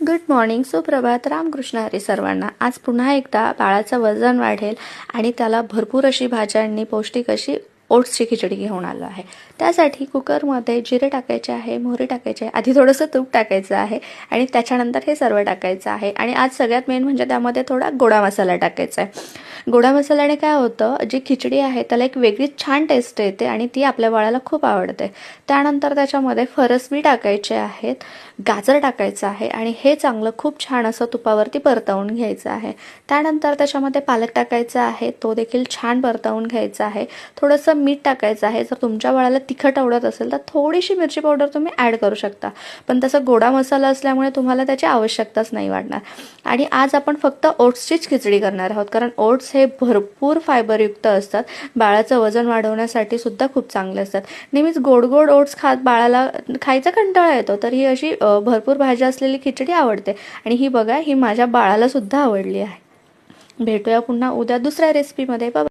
Good morning, सुप्रभात, रामकृष्ण हरी सर्वांना. आज पुन्हा एकदा बाळाचं वजन वाढेल आणि त्याला भरपूर अशी भाज्यांनी पौष्टिक अशी ओट्सची खिचडी घेऊन आलो आहे. त्यासाठी कुकरमध्ये जिरे टाकायचे आहे, मोहरी टाकायची आहे, आधी थोडंसं तूप टाकायचं आहे आणि त्याच्यानंतर हे सर्व टाकायचं आहे. आणि आज सगळ्यात मेन म्हणजे त्यामध्ये थोडा गोडा मसाला टाकायचा आहे. गोडा मसाल्याने काय होतं, जी खिचडी आहे त्याला एक वेगळीच छान टेस्ट येते आणि ती आपल्या बाळाला खूप आवडते. त्यानंतर त्याच्यामध्ये फरसबी टाकायचे आहेत, गाजर टाकायचं आहे आणि हे चांगलं खूप छान असं तुपावरती परतवून घ्यायचं आहे. त्यानंतर त्याच्यामध्ये पालक टाकायचा आहे, तो देखील छान परतवून घ्यायचा आहे. थोडंसं मीठ टाकायचं आहे. जर तुमच्या बाळाला तिखट आवडत असेल तर थोडीशी मिरची पावडर तुम्ही ॲड करू शकता, पण तसं गोडा मसाला असल्यामुळे तुम्हाला त्याची आवश्यकताच नाही वाटणार. आणि आज आपण फक्त ओट्सचीच खिचडी करणार आहोत, कारण ओट्स हे भरपूर फायबरयुक्त असतात. बाळाचं वजन वाढवण्यासाठी सुद्धा खूप चांगले असतात. नेहमीच गोड गोड ओट्स बाळाला खायचा कंटाळा येतो, तर ही अशी भरपूर भाज्या असलेली खिचडी आवडते. आणि ही बघा, ही माझ्या बाळाला सुद्धा आवडली आहे. भेटूया पुन्हा उद्या दुसऱ्या रेसिपीमध्ये. बाय.